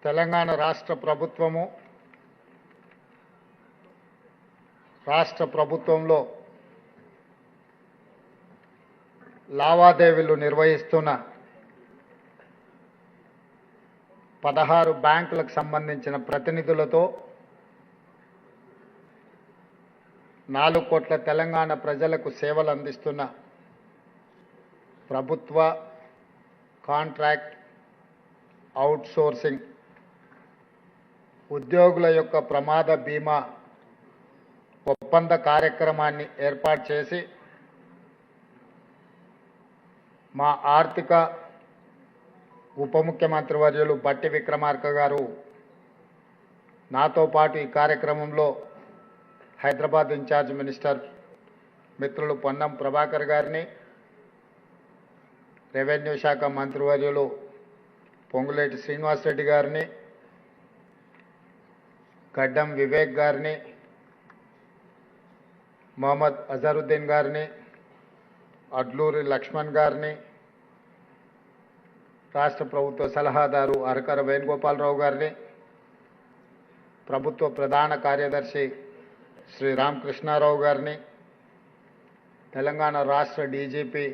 తెలంగాణ రాష్ట్ర ప్రభుత్వంలో లావాదేవీలు నిర్వహిస్తున్న 16 బ్యాంకులకు సంబంధించిన ప్రతినిధులతో 4 కోట్ల తెలంగాణ ప్రజలకు సేవలు అందిస్తున్న ప్రభుత్వ కాంట్రాక్ట్ అవుట్సోర్సింగ్ ఉద్యోగుల యొక్క ప్రమాద బీమా ఒప్పంద కార్యక్రమాన్ని ఏర్పాటు చేసి మా ఆర్థిక ఉప ముఖ్యమంత్రి వర్యులు బట్టి విక్రమార్క గారు నాతో పాటు ఈ కార్యక్రమంలో హైదరాబాద్ ఇన్ఛార్జ్ మినిస్టర్ మిత్రులు పొన్నం ప్రభాకర్ గారిని, రెవెన్యూ శాఖ మంత్రివర్యులు పొంగులేటి శ్రీనివాసరెడ్డి గారిని, గడ్డం వివేక్ గారిని, మొహమ్మద్ అజరుద్దీన్ గారిని, అడ్లూరి లక్ష్మణ్ గారిని, రాష్ట్ర ప్రభుత్వ సలహాదారు అరకర వేణుగోపాలరావు గారిని, ప్రభుత్వ ప్రధాన కార్యదర్శి శ్రీ రామకృష్ణారావు గారిని, తెలంగాణ రాష్ట్ర డీజీపీ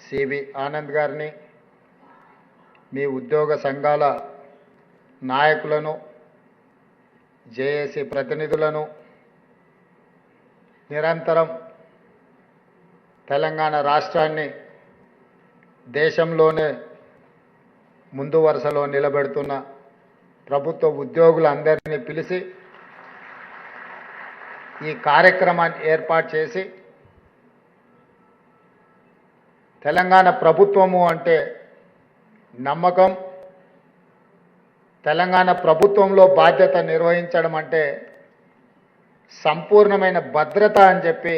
సివి ఆనంద్ గారిని, మీ ఉద్యోగ సంఘాల నాయకులను, జేఏసీ ప్రతినిధులను, నిరంతరం తెలంగాణ రాష్ట్రాన్ని దేశంలోనే ముందు వరుసలో నిలబెడుతున్న ప్రభుత్వ ఉద్యోగులందరినీ పిలిచి ఈ కార్యక్రమాన్ని ఏర్పాటు చేసి తెలంగాణ ప్రభుత్వము అంటే నమ్మకం, తెలంగాణ ప్రభుత్వంలో బాధ్యత నిర్వహించడం అంటే సంపూర్ణమైన భద్రత అని చెప్పి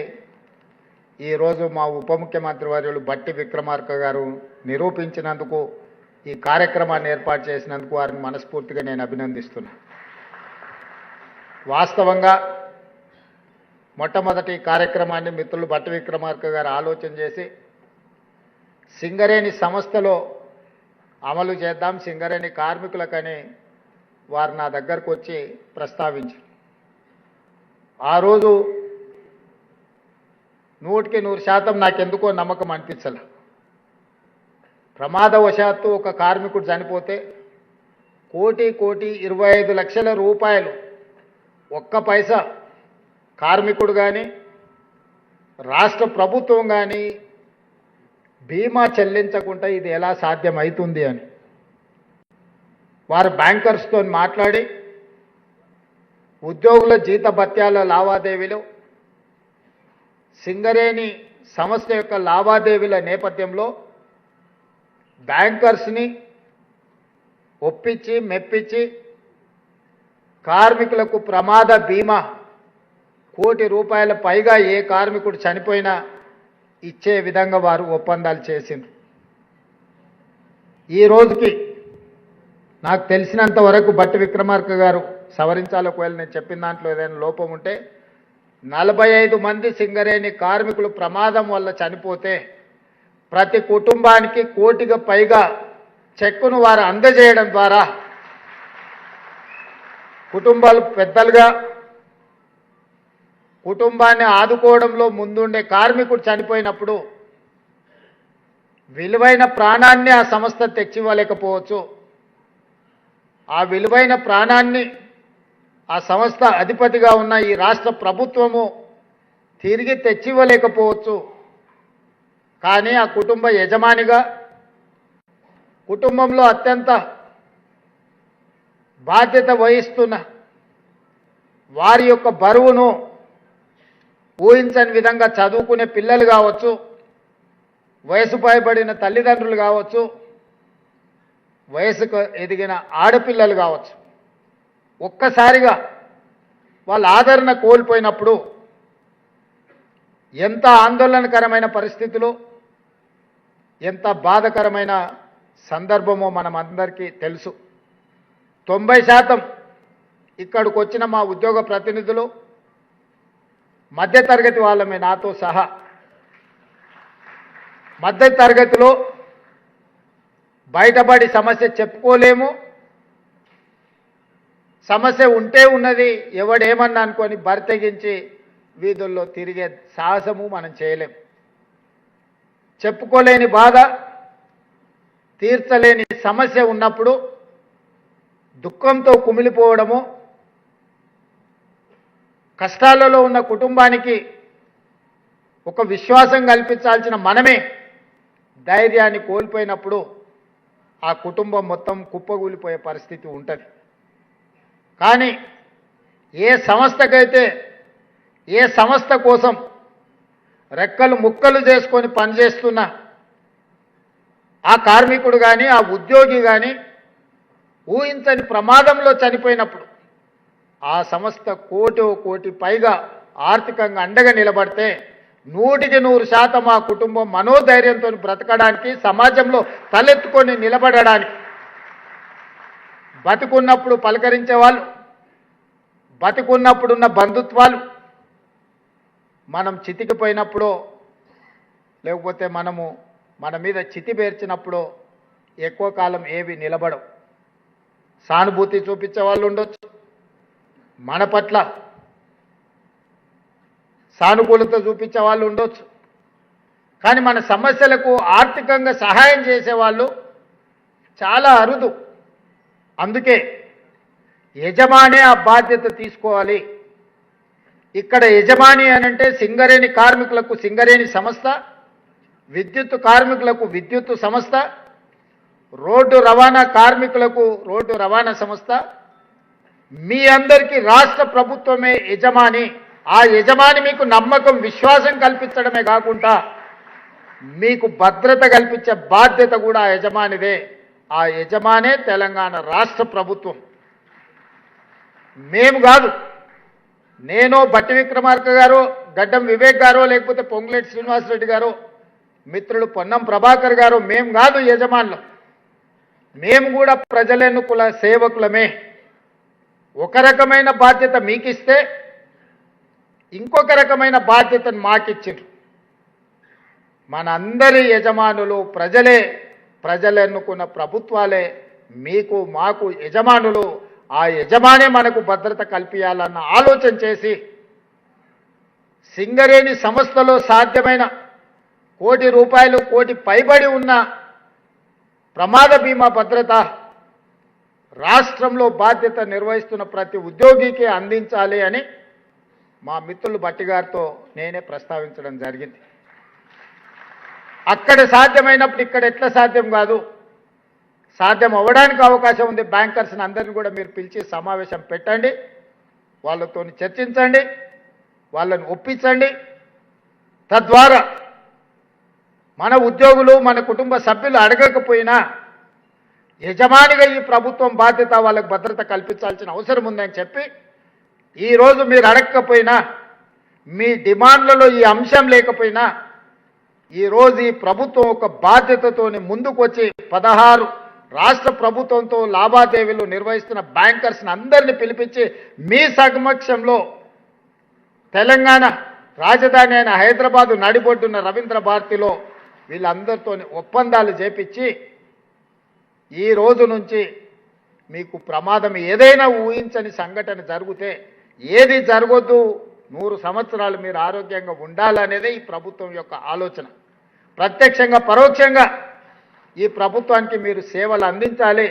ఈరోజు మా ఉప ముఖ్యమంత్రి వర్యులు బట్టి విక్రమార్క గారు నిరూపించినందుకు, ఈ కార్యక్రమాన్ని ఏర్పాటు చేసినందుకు వారిని మనస్ఫూర్తిగా నేను అభినందిస్తున్నా. వాస్తవంగా మొట్టమొదటి కార్యక్రమాన్ని మిత్రులు బట్టి విక్రమార్క గారు ఆలోచన చేసి సింగరేణి సంస్థలో అమలు చేద్దాం, సింగరేణి కార్మికులకని వారు నా దగ్గరకు వచ్చి ప్రస్తావించారు. ఆ రోజు 100% నాకెందుకో నమ్మకం అనిపించలే. ప్రమాదవశాత్తు ఒక కార్మికుడు చనిపోతే 1,25,00,000 రూపాయలు ఒక్క పైసా కార్మికుడు కానీ రాష్ట్ర ప్రభుత్వం కానీ బీమా చెల్లించకుండా ఇది ఎలా సాధ్యమవుతుంది అని వారు బ్యాంకర్స్తో మాట్లాడి ఉద్యోగుల జీతభత్యాల లావాదేవీలు, సింగరేణి సంస్థ యొక్క లావాదేవీల నేపథ్యంలో బ్యాంకర్స్ని ఒప్పించి మెప్పించి కార్మికులకు ప్రమాద బీమా ₹1,00,00,000 పైగా ఏ కార్మికుడు చనిపోయినా ఇచ్చే విధంగా వారు ఒప్పందాలు చేసింది. ఈ రోజుకి నాకు తెలిసినంత వరకు బట్టి విక్రమార్క గారు సవరించాలి, ఒకవేళ నేను చెప్పిన దాంట్లో ఏదైనా లోపం ఉంటే, 45 మంది సింగరేణి కార్మికులు ప్రమాదం వల్ల చనిపోతే ప్రతి కుటుంబానికి ₹1,00,00,000 పైగా చెక్కును వారు అందజేయడం ద్వారా కుటుంబాలు పెద్దలుగా కుటుంబాన్ని ఆదుకోవడంలో ముందుండే కార్మికుడు చనిపోయినప్పుడు విలువైన ప్రాణాన్ని ఆ సంస్థ తెచ్చివ్వలేకపోవచ్చు. ఆ విలువైన ప్రాణాన్ని ఆ సంస్థ అధిపతిగా ఉన్న ఈ రాష్ట్ర ప్రభుత్వము తిరిగి తెచ్చివ్వలేకపోవచ్చు. కానీ ఆ కుటుంబ యజమానిగా, కుటుంబంలో అత్యంత బాధ్యత వహిస్తున్న వారి యొక్క బరువును ఊహించని విధంగా చదువుకునే పిల్లలు కావచ్చు, వయసు పైబడిన తల్లిదండ్రులు కావచ్చు, వయసుకు ఎదిగిన ఆడపిల్లలు కావచ్చు, ఒక్కసారిగా వాళ్ళ ఆదరణ కోల్పోయినప్పుడు ఎంత ఆందోళనకరమైన పరిస్థితులు, ఎంత బాధకరమైన సందర్భమో మనం అందరికీ తెలుసు. 90% ఇక్కడికి వచ్చిన మా ఉద్యోగ ప్రతినిధులు మధ్యతరగతి వాళ్ళమే, నాతో సహా. మధ్యతరగతిలో బయటపడి సమస్య చెప్పుకోలేము, సమస్య ఉంటే ఉన్నది, ఎవడేమన్నా అనుకొని బరితెగించి వీధుల్లో తిరిగే సాహసము మనం చేయలేం. చెప్పుకోలేని బాధ, తీర్చలేని సమస్య ఉన్నప్పుడు దుఃఖంతో కుమిలిపోవడము, కష్టాలలో ఉన్న కుటుంబానికి ఒక విశ్వాసం కల్పించాల్సిన మనమే ధైర్యాన్ని కోల్పోయినప్పుడు ఆ కుటుంబం మొత్తం కుప్పగూలిపోయే పరిస్థితి ఉంటుంది. కానీ ఏ సంస్థకైతే, ఏ సంస్థ కోసం రెక్కలు ముక్కలు చేసుకొని పనిచేస్తున్న ఆ కార్మికుడు కానీ, ఆ ఉద్యోగి కానీ ఊహించని ప్రమాదంలో చనిపోయినప్పుడు ఆ సంస్థ కోటి పైగా ఆర్థికంగా అండగా నిలబడితే 100% ఆ కుటుంబం మనోధైర్యంతో బ్రతకడానికి, సమాజంలో తలెత్తుకొని నిలబడడానికి, బతికున్నప్పుడు పలకరించే వాళ్ళు, బతికున్నప్పుడున్న బంధుత్వాలు మనం చితికిపోయినప్పుడు, లేకపోతే మన మీద చితి పేర్చినప్పుడు ఎక్కువ కాలం ఏవి నిలబడవు. సానుభూతి చూపించే వాళ్ళు ఉండొచ్చు, మన పట్ల సానుకూలత చూపించే వాళ్ళు ఉండొచ్చు, కానీ మన సమస్యలకు ఆర్థికంగా సహాయం చేసేవాళ్ళు చాలా అరుదు. అందుకే యజమానే ఆ బాధ్యత తీసుకోవాలి. ఇక్కడ యజమాని అనంటే సింగరేణి కార్మికులకు సింగరేణి సంస్థ, విద్యుత్ కార్మికులకు విద్యుత్ సంస్థ, రోడ్డు రవాణా కార్మికులకు రోడ్డు రవాణా సంస్థ, మీ అందరికీ రాష్ట్ర ప్రభుత్వమే యజమాని. ఆ యజమాని మీకు నమ్మకం, విశ్వాసం కల్పించడమే కాకుండా మీకు భద్రత కల్పించే బాధ్యత కూడా ఆ యజమానిదే. ఆ యజమానే తెలంగాణ రాష్ట్ర ప్రభుత్వం. మేము కాదు, నేను, బట్టి విక్రమార్క గారు, గడ్డం వివేక్ గారు, లేకపోతే పొంగులేటి శ్రీనివాసరెడ్డి గారు, మిత్రులు పొన్నం ప్రభాకర్ గారు, మేము కాదు యజమానులు. మేము కూడా ప్రజలెన్నుకుల సేవకులమే. ఒక రకమైన బాధ్యత మీకిస్తే ఇంకొక రకమైన బాధ్యతను మాకిచ్చారు. మనందరి యజమానులు ప్రజలే, ప్రజలెన్నుకున్న ప్రభుత్వాలే మీకు మాకు యజమానులు. ఆ యజమానే మనకు భద్రత కల్పించాలన్న ఆలోచన చేసి సింగరేణి సంస్థలో సాధ్యమైన ₹1 కోటి పైబడి ఉన్న ప్రమాద బీమా భద్రత రాష్ట్రంలో బాధ్యత నిర్వహిస్తున్న ప్రతి ఉద్యోగికి అందించాలి అని మా మిత్రులు బట్టి గారితో నేనే ప్రస్తావించడం జరిగింది. అక్కడ సాధ్యమైనప్పుడు ఇక్కడ ఎట్లా సాధ్యం కాదు, సాధ్యం అవ్వడానికి అవకాశం ఉంది. బ్యాంకర్స్ని అందరినీ కూడా మీరు పిలిచి సమావేశం పెట్టండి, వాళ్ళతో చర్చించండి, వాళ్ళని ఒప్పించండి. తద్వారా మన ఉద్యోగులు, మన కుటుంబ సభ్యులు అడగకపోయినా యజమానిగా ఈ ప్రభుత్వం బాధ్యత వాళ్ళకు భద్రత కల్పించాల్సిన అవసరం ఉందని చెప్పి, ఈరోజు మీరు అడగకపోయినా, మీ డిమాండ్లలో ఈ అంశం లేకపోయినా, ఈరోజు ఈ ప్రభుత్వం ఒక బాధ్యతతోని ముందుకు వచ్చి 16 రాష్ట్ర ప్రభుత్వంతో లావాదేవీలు నిర్వహిస్తున్న బ్యాంకర్స్ని అందరినీ పిలిపించి మీ సమక్షంలో తెలంగాణ రాజధాని అయిన హైదరాబాదు నడిబొడ్డున్న రవీంద్ర భారతిలో వీళ్ళందరితో ఒప్పందాలు చేపించి ఈ రోజు నుంచి మీకు ప్రమాదం ఏదైనా ఊహించని సంఘటన జరిగితే ఏది జరగొద్దు, 100 సంవత్సరాలు మీరు ఆరోగ్యంగా ఉండాలనేదే ఈ ప్రభుత్వం యొక్క ఆలోచన. ప్రత్యక్షంగా పరోక్షంగా ఈ ప్రభుత్వానికి మీరు సేవలు అందించాలి,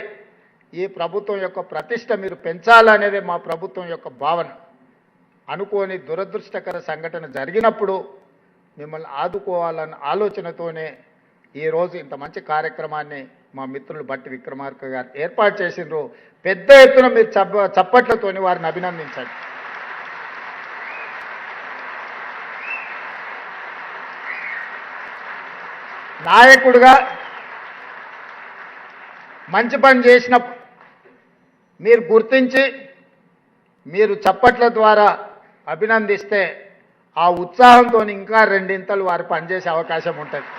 ఈ ప్రభుత్వం యొక్క ప్రతిష్ట మీరు పెంచాలనేదే మా ప్రభుత్వం యొక్క భావన. అనుకోని దురదృష్టకర సంఘటన జరిగినప్పుడు మిమ్మల్ని ఆదుకోవాలన్న ఆలోచనతోనే ఈరోజు ఇంత మంచి కార్యక్రమాన్ని మా మిత్రులు బట్టి విక్రమార్క గారు ఏర్పాటు చేసిండ్రు. పెద్ద ఎత్తున మీరు చప్పట్లతోని వారిని అభినందించండి. నాయకుడిగా మంచి పని చేసినప్పుడు మీరు గుర్తించి మీరు చప్పట్ల ద్వారా అభినందిస్తే ఆ ఉత్సాహంతో ఇంకా 2 ఇంతలు వారు పనిచేసే అవకాశం ఉంటుంది.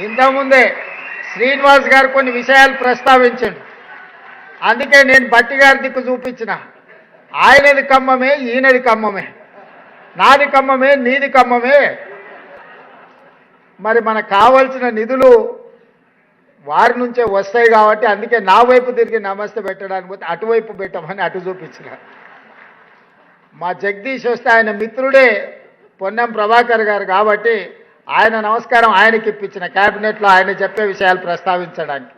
ఇంతకుముందే శ్రీనివాస్ గారు కొన్ని విషయాలు ప్రస్తావించండి, అందుకే నేను బట్టి గారి దిక్కు చూపించిన. ఆయనది కమ్మమే, ఈయనది కమ్మమే, నాది కమ్మమే, నీది కమ్మమే. మరి మనకు కావలసిన నిధులు వారి నుంచే వస్తాయి కాబట్టి అందుకే నా వైపు తిరిగి నమస్తే పెట్టడానికి పోతే అటువైపు పెట్టమని అటు చూపించిన. మా జగదీష్ వస్తే ఆయన మిత్రుడే పొన్నం ప్రభాకర్ గారు కాబట్టి ఆయన నమస్కారం ఆయనకి ఇప్పించిన క్యాబినెట్లో ఆయన చెప్పే విషయాలు ప్రస్తావించడానికి.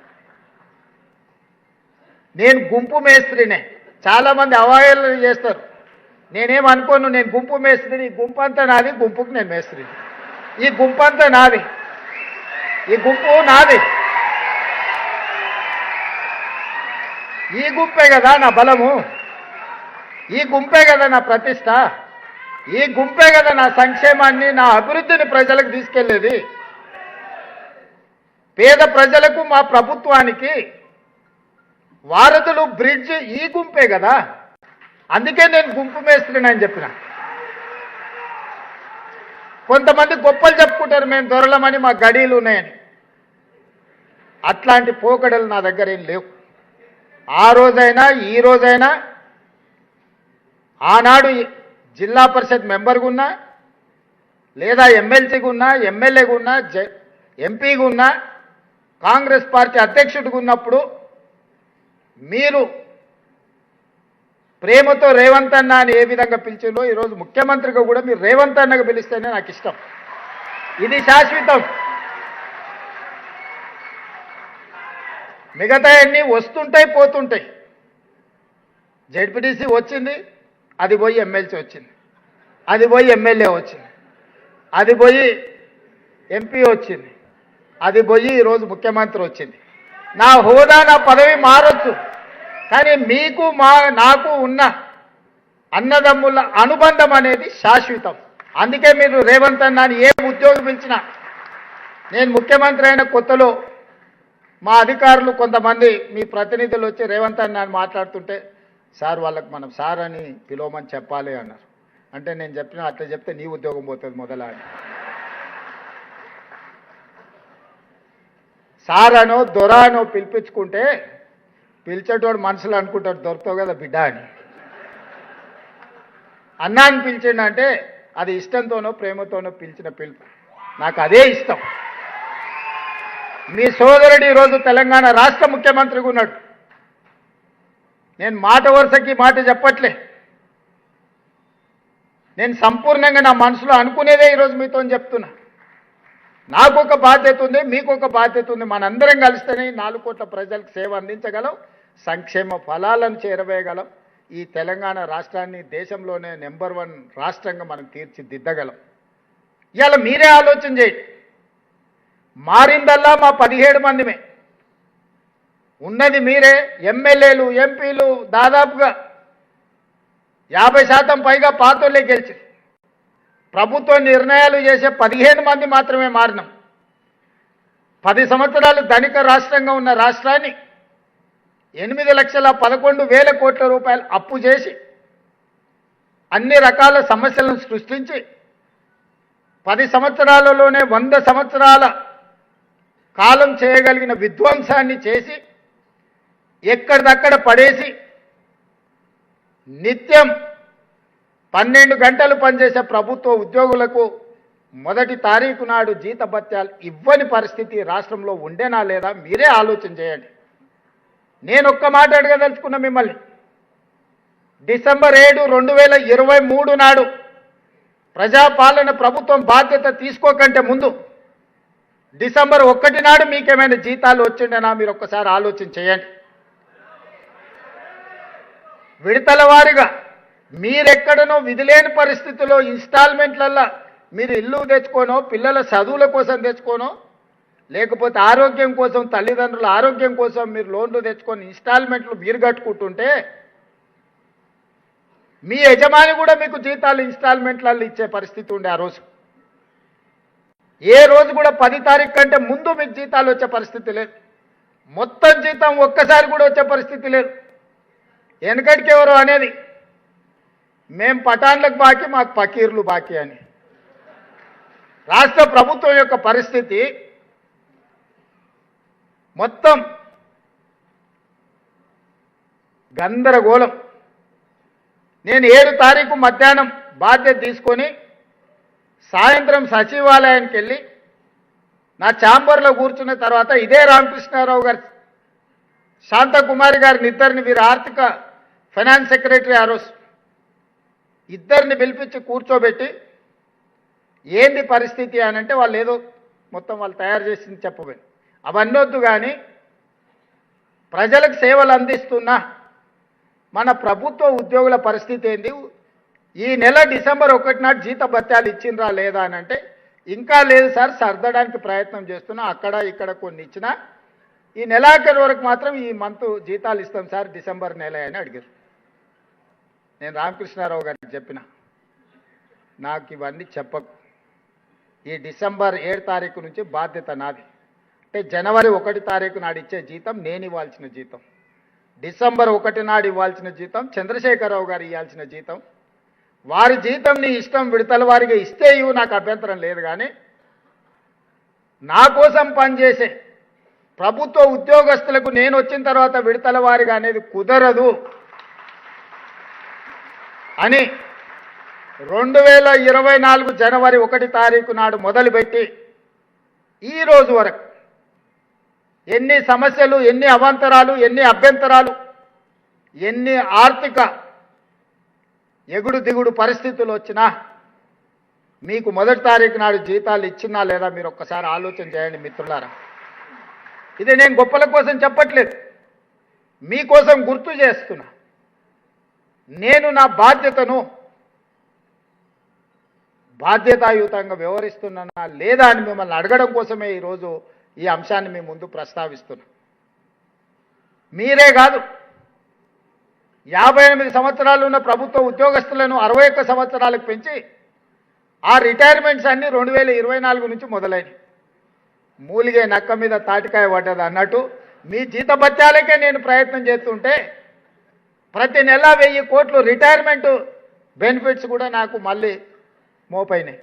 నేను గుంపు మేస్త్రినే, చాలామంది అవహేళన చేస్తారు. నేనేమనుకోను, నేను గుంపు మేస్త్రిని, ఈ గుంపు అంతా నాది, గుంపుకు నేను మేస్త్రిని. ఈ గుంపు అంతా నాది, ఈ గుంపు నాది. ఈ గుంపే కదా నా బలము, ఈ గుంపే కదా నా ప్రతిష్ట, ఈ గుంపే కదా నా సంక్షేమాన్ని, నా అభివృద్ధిని ప్రజలకు తీసుకెళ్లేది. పేద ప్రజలకు మా ప్రభుత్వానికి వారధులు బ్రిడ్జ్ ఈ గుంపే కదా. అందుకే నేను గుంపు మేస్త్రిని అని చెప్పిన. కొంతమంది గొప్పలు చెప్పుకుంటారు, మేము దొరలమని, మా గడీలు ఉన్నాయని. అట్లాంటి పోకడలు నా దగ్గర ఏం లేవు. ఆ రోజైనా ఈ రోజైనా, ఆనాడు జిల్లా పరిషత్ మెంబర్గా ఉన్నా, లేదా ఎమ్మెల్సీగా ఉన్నా, ఎమ్మెల్యేగా ఉన్నా, ఎంపీగా ఉన్నా, కాంగ్రెస్ పార్టీ అధ్యక్షుడిగా ఉన్నప్పుడు మీరు ప్రేమతో రేవంత్ అన్న అని ఏ విధంగా పిలిచిందో ఈరోజు ముఖ్యమంత్రిగా కూడా మీరు రేవంత్ అన్నగా పిలిస్తేనే నాకు ఇష్టం. ఇది శాశ్వతం. మిగతా అన్నీ వస్తుంటాయి పోతుంటాయి. జెడ్పీటీసీ వచ్చింది, అది పోయి ఎమ్మెల్సీ వచ్చింది, అది పోయి ఎమ్మెల్యే వచ్చింది, అది పోయి ఎంపీ వచ్చింది, అది పోయి ఈరోజు ముఖ్యమంత్రి వచ్చింది. నా హోదా, నా పదవి మారొచ్చు, కానీ మీకు నాకు ఉన్న అన్నదమ్ముల అనుబంధం అనేది శాశ్వతం. అందుకే మీరు రేవంత్ అన్న అని ఏ ఉద్యోగం పిలిచినా, నేను ముఖ్యమంత్రి అయిన కొత్తలో మా అధికారులు కొంతమంది మీ ప్రతినిధులు వచ్చి రేవంత్ అన్న అని మాట్లాడుతుంటే, సార్ వాళ్ళకి మనం సార్ అని పిలవమని చెప్పాలి అన్నారు. అంటే నేను చెప్పిన అట్లా చెప్తే నీ ఉద్యోగం పోతుంది మొదల అని. సార్ అనో దొర అనో పిలిపించుకుంటే పిలిచేటోడు మనసులో అనుకుంటాడు దొరుకుతావు కదా బిడ్డ అని. అన్నాన్ని పిలిచిండంటే అది ఇష్టంతోనో ప్రేమతోనో పిలిచిన పిలుపు. నాకు అదే ఇష్టం. మీ సోదరుడు ఈరోజు తెలంగాణ రాష్ట్ర ముఖ్యమంత్రిగా ఉన్నాడు. నేను మాట వరుసకి మాట చెప్పట్లే, నేను సంపూర్ణంగా నా మనసులో అనుకునేదే ఈరోజు మీతో చెప్తున్నా. నాకు ఒక బాధ్యత ఉంది, మీకు ఒక బాధ్యత ఉంది. మనందరం కలిస్తేనే 4 కోట్ల ప్రజలకు సేవ అందించగలం, సంక్షేమ ఫలాలను చేరవేయగలం. ఈ తెలంగాణ రాష్ట్రాన్ని దేశంలోనే నెంబర్ 1 రాష్ట్రంగా మనం తీర్చిదిద్దగలం. ఇవాళ మీరే ఆలోచన చేయండి. మారిందల్లా మా 17 మందిమే ఉన్నది మీరే. ఎమ్మెల్యేలు, ఎంపీలు దాదాపుగా 50% పైగా పాతోళ్ళే గెలిచి ప్రభుత్వ నిర్ణయాలు చేసే 15 మంది మాత్రమే మారినాం. 10 సంవత్సరాలు ధనిక రాష్ట్రంగా ఉన్న రాష్ట్రాన్ని 8,11,000 కోట్ల రూపాయలు అప్పు చేసి అన్ని రకాల సమస్యలను సృష్టించి 10 సంవత్సరాలలోనే 100 సంవత్సరాల కాలం చేయగలిగిన విధ్వంసాన్ని చేసి ఎక్కడిదక్కడ పడేసి నిత్యం 12 గంటలు పనిచేసే ప్రభుత్వ ఉద్యోగులకు మొదటి తారీఖు నాడు జీతభత్యాలు ఇవ్వని పరిస్థితి రాష్ట్రంలో ఉండేనా లేదా మీరే ఆలోచన చేయండి. నేను ఒక్క మాట అడగదలుచుకున్నా మిమ్మల్ని. డిసెంబర్ 7, 2023 నాడు ప్రజాపాలన ప్రభుత్వం బాధ్యత తీసుకోకంటే ముందు డిసెంబర్ 1 నాడు మీకేమైనా జీతాలు వచ్చిండేనా మీరు ఒక్కసారి ఆలోచన చేయండి. విడతల వారీగా మీరెక్కడనో విధిలేని పరిస్థితుల్లో ఇన్స్టాల్మెంట్లల్లో మీరు ఇల్లు తెచ్చుకోనో, పిల్లల చదువుల కోసం తెచ్చుకోనో, లేకపోతే ఆరోగ్యం కోసం, తల్లిదండ్రుల ఆరోగ్యం కోసం మీరు లోన్లు తెచ్చుకొని ఇన్స్టాల్మెంట్లు మీరు కట్టుకుంటుంటే మీ యజమాని కూడా మీకు జీతాలు ఇన్స్టాల్మెంట్లలో ఇచ్చే పరిస్థితి ఉండే. ఆ రోజు ఏ రోజు కూడా 10 తారీఖు కంటే ముందు మీకు జీతాలు వచ్చే పరిస్థితి లేదు. మొత్తం జీతం ఒక్కసారి కూడా వచ్చే పరిస్థితి లేదు. వెనకటికి ఎవరు అనేది మేం పఠాన్లకు బాకీ, మాకు పకీర్లు బాకీ అని. రాష్ట్ర ప్రభుత్వం యొక్క పరిస్థితి మొత్తం గందరగోళం. నేను 7 తారీఖు మధ్యాహ్నం బాధ్యత తీసుకొని సాయంత్రం సచివాలయానికి వెళ్ళి నా ఛాంబర్లో కూర్చున్న తర్వాత ఇదే రామకృష్ణారావు గారు శాంతకుమారి గారిని ఇద్దరిని వీరు ఆర్థిక ఫైనాన్స్ సెక్రటరీ ఆ రోజు ఇద్దరిని పిలిపించి కూర్చోబెట్టి ఏంది పరిస్థితి అని అంటే వాళ్ళు ఏదో మొత్తం వాళ్ళు తయారు చేసింది చెప్పబోయి అవన్నీ వద్దు కానీ ప్రజలకు సేవలు అందిస్తున్న మన ప్రభుత్వ ఉద్యోగుల పరిస్థితి ఏంది ఈ నెల డిసెంబర్ 1 నాడు జీత భత్యాలు ఇచ్చిండ్రా లేదా అని అంటే ఇంకా లేదు సార్ సర్దడానికి ప్రయత్నం చేస్తున్నా అక్కడ ఇక్కడ కొన్ని ఇచ్చినా ఈ నెలాఖరు వరకు మాత్రం ఈ మంత్ జీతాలు ఇస్తాం సార్ డిసెంబర్ నెల అని అడిగారు నేను రామకృష్ణారావు గారికి చెప్పిన నాకు ఇవన్నీ చెప్పకు ఈ డిసెంబర్ 7 తారీఖు నుంచి బాధ్యత నాది అంటే జనవరి 1 తారీఖు నాడు ఇచ్చే జీతం నేను ఇవ్వాల్సిన జీతం డిసెంబర్ 1 నాడు ఇవ్వాల్సిన జీతం చంద్రశేఖరరావు గారు ఇవ్వాల్సిన జీతం వారి జీతం నీ ఇష్టం విడతల వారిగా ఇస్తే ఇవ్వు నాకు అభ్యంతరం లేదు కానీ నా కోసం పనిచేసే ప్రభుత్వ ఉద్యోగస్తులకు నేను వచ్చిన తర్వాత విడతల వారిగా అనేది కుదరదు అని 2024 జనవరి 1 తారీఖు నాడు మొదలుపెట్టి ఈ రోజు వరకు ఎన్ని సమస్యలు ఎన్ని అవాంతరాలు ఎన్ని అభ్యంతరాలు ఎన్ని ఆర్థిక ఎగుడు దిగుడు పరిస్థితులు వచ్చినా మీకు 1 తారీఖు నాడు జీతాలు ఇచ్చినా లేదా మీరు ఒక్కసారి ఆలోచన చేయండి మిత్రులారా ఇది నేను గొప్పల కోసం చెప్పట్లేదు మీకోసం గుర్తు చేస్తున్నా నేను నా బాధ్యతను బాధ్యతాయుతంగా వ్యవహరిస్తున్నానా లేదా అని మిమ్మల్ని అడగడం కోసమే ఈరోజు ఈ అంశాన్ని మీ ముందు ప్రస్తావిస్తున్నా మీరే కాదు 58 సంవత్సరాలు ఉన్న ప్రభుత్వ ఉద్యోగస్తులను 61 సంవత్సరాలకు పెంచి ఆ రిటైర్మెంట్స్ అన్ని 2024 నుంచి మొదలైనవి మూలిగే నక్క మీద తాటికాయ పడ్డది అన్నట్టు మీ జీతభత్యాలకే నేను ప్రయత్నం చేస్తుంటే ప్రతి నెల 1000 కోట్లు రిటైర్మెంట్ బెనిఫిట్స్ కూడా నాకు మళ్ళీ మోపైనాయి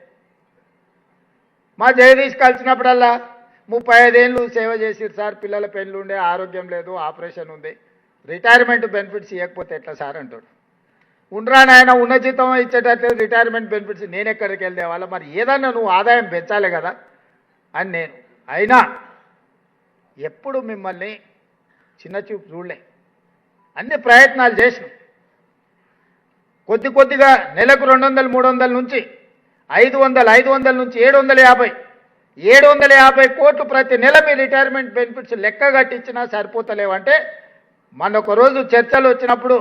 మా జగదీష్ కలిసినప్పుడల్లా 35 ఏళ్ళు సేవ చేసిరు సార్ పిల్లల పెళ్ళి ఉండే ఆరోగ్యం లేదు ఆపరేషన్ ఉంది రిటైర్మెంట్ బెనిఫిట్స్ ఇవ్వకపోతే ఎట్లా సార్ అంటాడు ఉండరా నాయన ఉన్న జీతం ఇచ్చేటట్లేదు రిటైర్మెంట్ బెనిఫిట్స్ నేను ఎక్కడికి వెళ్తే వాళ్ళ మరి ఏదన్నా నువ్వు ఆదాయం పెంచాలి కదా అని నేను అయినా ఎప్పుడు మిమ్మల్ని చిన్న చూపు చూడలే అన్ని ప్రయత్నాలు చేసినాం కొద్దిగా నెలకు 200 300 నుంచి 500 నుంచి 750 కోట్లు ప్రతి నెల మీ రిటైర్మెంట్ బెనిఫిట్స్ లెక్క కట్టించినా సరిపోతలేవంటే మన ఒక రోజు చర్చలు వచ్చినప్పుడు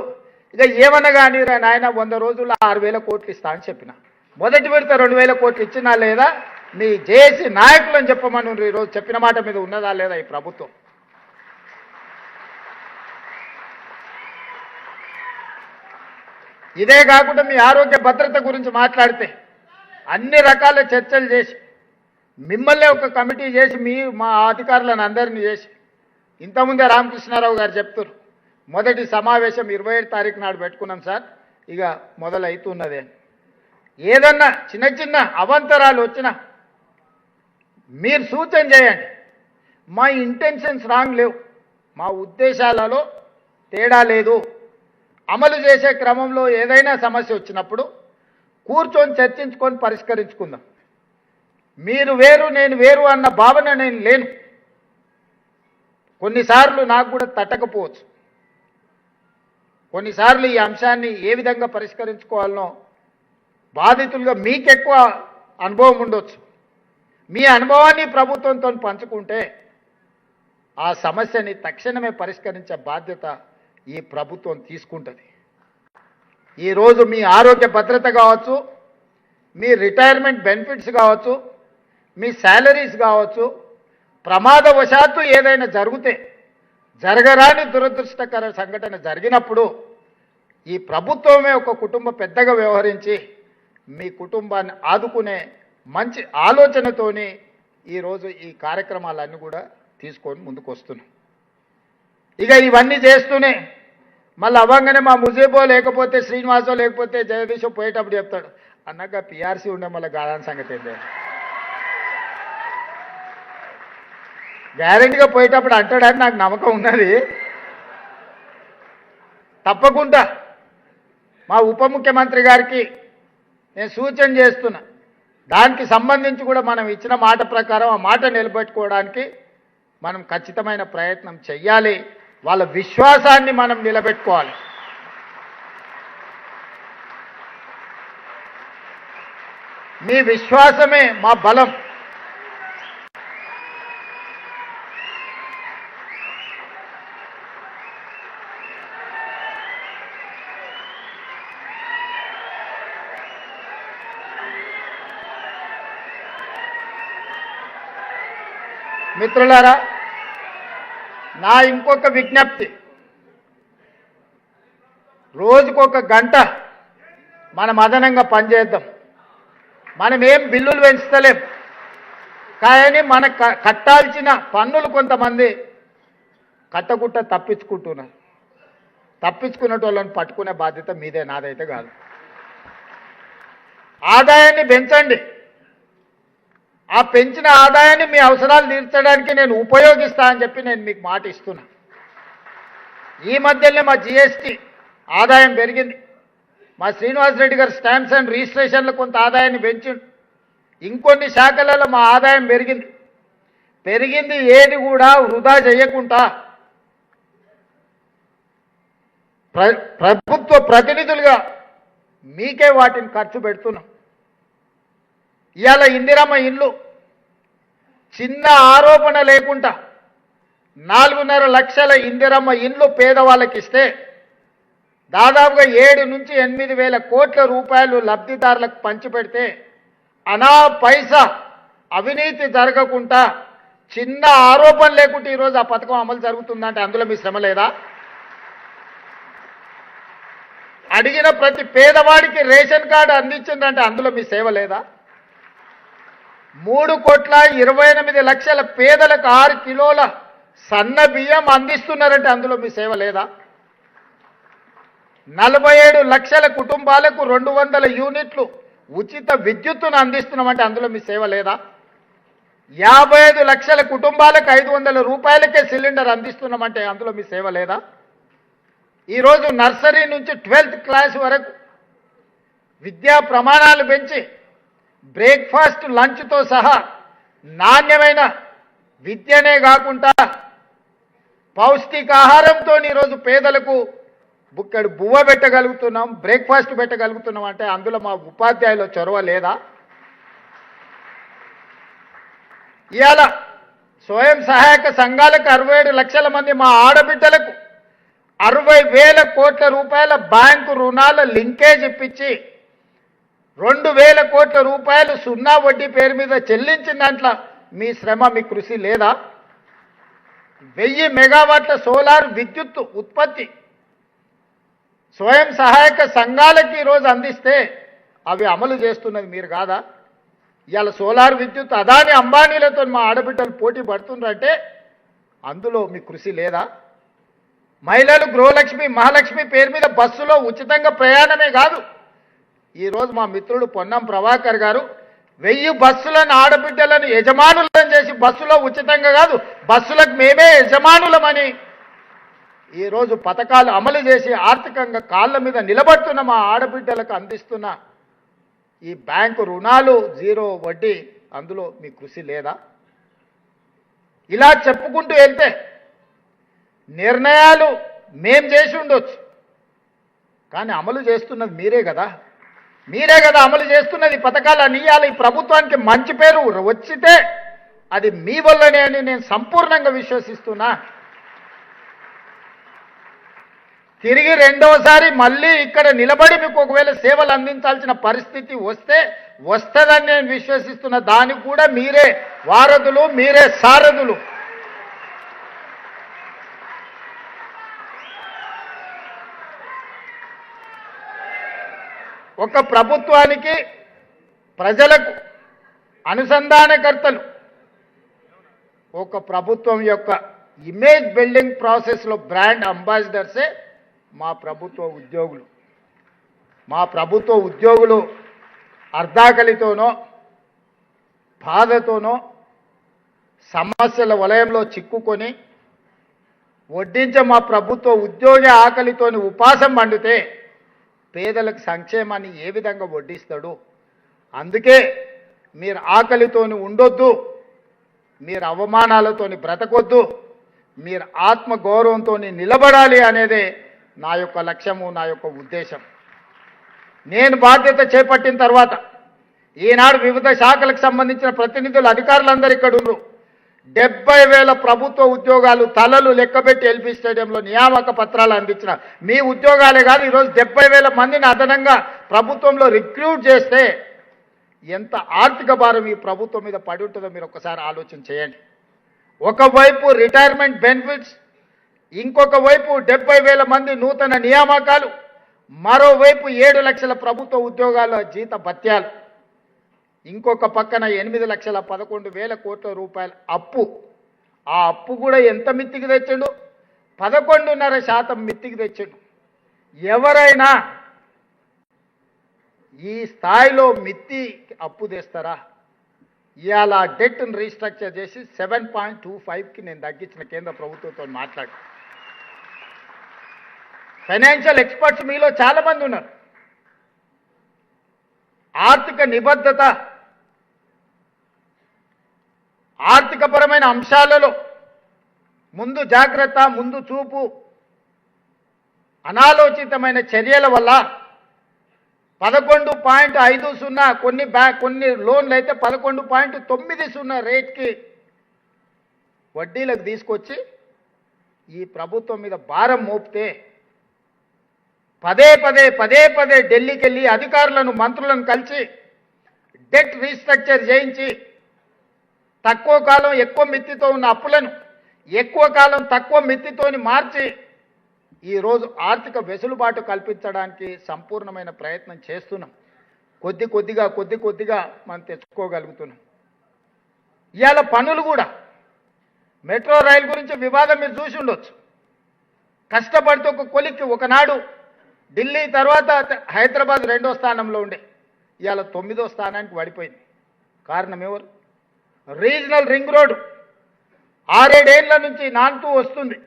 ఇక ఏమన్నా కానీ నాయన 100 రోజుల్లో 6000 కోట్లు ఇస్తా అని చెప్పిన మొదటి విడత 2000 కోట్లు ఇచ్చినా లేదా మీ జేఏసీ నాయకులని చెప్పమని ఈరోజు చెప్పిన మాట మీద ఉన్నదా లేదా ఈ ప్రభుత్వం ఇదే కాకుండా మీ ఆరోగ్య భద్రత గురించి మాట్లాడితే అన్ని రకాల చర్చలు చేసి మిమ్మల్ని ఒక కమిటీ చేసి మా అధికారులను అందరినీ చేసి ఇంతకుముందే రామకృష్ణారావు గారు చెప్తారు మొదటి సమావేశం 27 తారీఖు నాడు పెట్టుకున్నాం సార్ ఇక మొదలవుతున్నదే ఏదన్నా చిన్న అవాంతరాలు వచ్చినా మీరు సూచన చేయండి మా ఇంటెన్షన్స్ రాంగ్ లేవు మా ఉద్దేశాలలో తేడా లేదు అమలు చేసే క్రమంలో ఏదైనా సమస్య వచ్చినప్పుడు కూర్చొని చర్చించుకొని పరిష్కరించుకుందాం మీరు వేరు నేను వేరు అన్న భావన నేను లేను కొన్నిసార్లు నాకు కూడా తట్టకపోవచ్చు కొన్నిసార్లు ఈ అంశాన్ని ఏ విధంగా పరిష్కరించుకోవాలనో బాధితులుగా మీకెక్కువ అనుభవం ఉండొచ్చు మీ అనుభవాన్ని ప్రభుత్వంతో పంచుకుంటే ఆ సమస్యని తక్షణమే పరిష్కరించే బాధ్యత ఈ ప్రభుత్వం తీసుకుంటుంది ఈరోజు మీ ఆరోగ్య భద్రత కావచ్చు మీ రిటైర్మెంట్ బెనిఫిట్స్ కావచ్చు మీ శాలరీస్ కావచ్చు ప్రమాదవశాత్తు ఏదైనా జరిగితే జరగరాని దురదృష్టకర సంఘటన జరిగినప్పుడు ఈ ప్రభుత్వమే ఒక కుటుంబ పెద్దగా వ్యవహరించి మీ కుటుంబాన్ని ఆదుకునే మంచి ఆలోచనతోని ఈరోజు ఈ కార్యక్రమాలన్నీ కూడా తీసుకొని ముందుకు వస్తున్నాం ఇక ఇవన్నీ చేస్తూనే మళ్ళీ అవ్వంగానే మా ముజేబో లేకపోతే శ్రీనివాసో లేకపోతే జగదీశో పోయేటప్పుడు చెప్తాడు అన్నగా పిఆర్సీ ఉండే మళ్ళీ గాదాని సంగతి ఏంటి గ్యారెంటీగా పోయేటప్పుడు అంటాడని నాకు నమ్మకం ఉన్నది తప్పకుండా మా ఉప ముఖ్యమంత్రి గారికి నేను సూచన చేస్తున్నా దానికి సంబంధించి కూడా మనం ఇచ్చిన మాట ప్రకారం ఆ మాట నిలబెట్టుకోవడానికి మనం ఖచ్చితమైన ప్రయత్నం చెయ్యాలి. వాళ్ళ విశ్వాసాన్ని మనం నిలబెట్టుకోవాలి. మీ విశ్వాసమే మా బలం. మిత్రులారా, నా ఇంకొక విజ్ఞప్తి, రోజుకొక గంట మనం అదనంగా పనిచేద్దాం. మనం ఏం బిల్లులు పెంచుతలేం, కానీ మన కట్టాల్సిన పన్నులు కొంతమంది కట్టకుట్ట తప్పించుకుంటున్నారు. తప్పించుకునేటోళ్ళని పట్టుకునే బాధ్యత మీదే, నాదైతే కాదు. ఆదాయాన్ని పెంచండి. ఆ పెంచిన ఆదాయాన్ని మీ అవసరాలు తీర్చడానికి నేను ఉపయోగిస్తా అని చెప్పి నేను మీకు మాట ఇస్తున్నా. ఈ మధ్యనే మా జిఎస్టీ ఆదాయం పెరిగింది. మా శ్రీనివాసరెడ్డి గారు స్టాంప్స్ అండ్ రిజిస్ట్రేషన్లు కొంత ఆదాయాన్ని పెంచిండు. ఇంకొన్ని శాఖలలో మా ఆదాయం పెరిగింది. ఏది కూడా వృధా చేయకుండా ప్రభుత్వ ప్రతినిధులుగా మీకే వాటిని ఖర్చు పెడుతున్నాం. ఇవాళ ఇందిరమ్మ ఇండ్లు చిన్న ఆరోపణ లేకుండా 4.5 లక్షల ఇందిరమ్మ ఇండ్లు పేదవాళ్ళకి ఇస్తే దాదాపుగా 7 నుంచి 8 వేల కోట్ల రూపాయలు లబ్ధిదారులకు పంచిపెడితే అనా పైసా అవినీతి జరగకుండా చిన్న ఆరోపణ లేకుండా ఈరోజు ఆ పథకం అమలు జరుగుతుందంటే అందులో మీ శ్రమ లేదా? అడిగిన ప్రతి పేదవాడికి రేషన్ కార్డు అందించిందంటే అందులో మీ సేవ లేదా? 3,28,00,000 పేదలకు 6 కిలోల సన్న బియ్యం అందిస్తున్నారంటే అందులో మీ సేవ లేదా? 47 లక్షల కుటుంబాలకు 200 యూనిట్లు ఉచిత విద్యుత్తును అందిస్తున్నామంటే అందులో మీ సేవ లేదా? 55 లక్షల కుటుంబాలకు 500 రూపాయలకే సిలిండర్ అందిస్తున్నామంటే అందులో మీ సేవ లేదా? ఈరోజు నర్సరీ నుంచి 12th క్లాస్ వరకు విద్యా ప్రమాణాలు పెంచి బ్రేక్ఫాస్ట్ లంచ్తో సహా నాణ్యమైన విద్యనే కాకుండా పౌష్టికాహారంతో ఈరోజు పేదలకు బుక్కడు బువ్వ పెట్టగలుగుతున్నాం, బ్రేక్ఫాస్ట్ పెట్టగలుగుతున్నాం అంటే అందులో మా ఉపాధ్యాయుల చొరవ లేదా? ఇవాళ స్వయం సహాయక సంఘాలకు 67 లక్షల మంది మా ఆడబిడ్డలకు 60,000 కోట్ల రూపాయల బ్యాంకు రుణాల లింకేజ్ ఇప్పించి 2,000 కోట్ల రూపాయలు సున్నా వడ్డీ పేరు మీద చెల్లించిన దాంట్లో మీ శ్రమ, మీ కృషి లేదా? 1000 మెగావాట్ల సోలార్ విద్యుత్ ఉత్పత్తి స్వయం సహాయక సంఘాలకి ఈరోజు అందిస్తే అవి అమలు చేస్తున్నది మీరు కాదా? ఇవాళ సోలార్ విద్యుత్ అదాని అంబానీలతో మా ఆడబిడ్డలు పోటీ పడుతున్నారంటే అందులో మీ కృషి లేదా? మహిళలు గృహలక్ష్మి మహాలక్ష్మి పేరు మీద బస్సులో ఉచితంగా ప్రయాణమే కాదు, ఈరోజు మా మిత్రుడు పొన్నం ప్రభాకర్ గారు 1000 బస్సులను ఆడబిడ్డలను యజమానులను చేసి బస్సులో ఉచితంగా కాదు బస్సులకు మేమే యజమానులమని ఈరోజు పథకాలు అమలు చేసి ఆర్థికంగా కాళ్ళ మీద నిలబడుతున్న మా ఆడబిడ్డలకు అందిస్తున్న ఈ బ్యాంకు రుణాలు 0 వడ్డీ అందులో మీ కృషి లేదా? ఇలా చెప్పుకుంటూ వెళ్తే నిర్ణయాలు మేం చేసి ఉండొచ్చు, కానీ అమలు చేస్తున్నది మీరే కదా అమలు చేస్తున్నది. పథకాలు అనియాలి. ఈ ప్రభుత్వానికి మంచి పేరు వచ్చితే అది మీ వల్లనే అని నేను సంపూర్ణంగా విశ్వసిస్తున్నా. తిరిగి రెండోసారి మళ్ళీ ఇక్కడ నిలబడి మీకు ఒకవేళ సేవలు అందించాల్సిన పరిస్థితి వస్తుందని నేను విశ్వసిస్తున్నా. దానికి కూడా మీరే వారధులు, మీరే సారథులు. ఒక ప్రభుత్వానికి ప్రజలకు అనుసంధానకర్తలు, ఒక ప్రభుత్వం యొక్క ఇమేజ్ బిల్డింగ్ ప్రాసెస్లో బ్రాండ్ అంబాసిడర్సే మా ప్రభుత్వ ఉద్యోగులు. మా ప్రభుత్వ ఉద్యోగులు అర్ధాకలితోనో బాధతోనో సమస్యల వలయంలో చిక్కుకొని వడ్డించే మా ప్రభుత్వ ఉద్యోగి ఆకలితోని ఉపాసం పండితే పేదలకు సంక్షేమాన్ని ఏ విధంగా వడ్డిస్తాడు? అందుకే మీరు ఆకలితోని ఉండొద్దు, మీరు అవమానాలతోని బ్రతకొద్దు, మీరు ఆత్మగౌరవంతో నిలబడాలి అనేదే నా యొక్క లక్ష్యము, నా యొక్క ఉద్దేశం. నేను బాధ్యత చేపట్టిన తర్వాత ఈనాడు వివిధ శాఖలకు సంబంధించిన ప్రతినిధులు, అధికారులందరూ ఇక్కడ ఉన్నారు. 70,000 ప్రభుత్వ ఉద్యోగాలు తలలు లెక్కబెట్టి ఎల్బీ స్టేడియంలో నియామక పత్రాలు అందించిన మీ ఉద్యోగాలే కాదు, ఈరోజు 70,000 మందిని అదనంగా ప్రభుత్వంలో రిక్రూట్ చేస్తే ఎంత ఆర్థిక భారం ఈ ప్రభుత్వం మీద పడి ఉంటుందో మీరు ఒకసారి ఆలోచన చేయండి. ఒకవైపు రిటైర్మెంట్ బెనిఫిట్స్, ఇంకొక వైపు 70,000 మంది నూతన నియామకాలు, మరోవైపు 7 లక్షల ప్రభుత్వ ఉద్యోగాల జీత భత్యాలు, ఇంకొక పక్కన 8,11,000 కోట్ల రూపాయల అప్పు. ఆ అప్పు కూడా ఎంత మిత్తికి తెచ్చిండు? 11.5% మిత్తికి తెచ్చిండు. ఎవరైనా ఈ స్థాయిలో మిత్తి అప్పు తెస్తారా? ఇవాళ డెట్ను రీస్ట్రక్చర్ చేసి 7.25కి నేను తగ్గించిన కేంద్ర ప్రభుత్వంతో మాట్లాడి. ఫైనాన్షియల్ ఎక్స్పర్ట్స్ మీలో చాలామంది ఉన్నారు. ఆర్థిక నిబద్ధత, ఆర్థికపరమైన అంశాలలో ముందు జాగ్రత్త, ముందు చూపు, అనాలోచితమైన చర్యల వల్ల 11.50 కొన్ని లోన్లు అయితే 11.90 రేట్కి వడ్డీలకు తీసుకొచ్చి ఈ ప్రభుత్వం మీద భారం మోపితే పదే పదే ఢిల్లీకి వెళ్ళి అధికారులను, మంత్రులను కలిసి డెట్ రీస్ట్రక్చర్ చేయించి తక్కువ కాలం ఎక్కువ మిత్తితో ఉన్న అప్పులను ఎక్కువ కాలం తక్కువ మిత్తితోని మార్చి ఈరోజు ఆర్థిక వెసులుబాటు కల్పించడానికి సంపూర్ణమైన ప్రయత్నం చేస్తున్నాం. కొద్ది కొద్దిగా మనం తెచ్చుకోగలుగుతున్నాం. ఇవాళ పనులు కూడా, మెట్రో రైలు గురించి వివాదం మీరు చూసి ఉండొచ్చు. కష్టపడితే ఒక కొలిక్కి ఒకనాడు ఢిల్లీ తర్వాత హైదరాబాద్ 2వ స్థానంలో ఉండే, ఇవాళ 9వ స్థానానికి పడిపోయింది. కారణం ఎవరు? రీజనల్ రింగ్ రోడ్ 6-7 ఏళ్ల నుంచి నానుతూ వస్తుంది.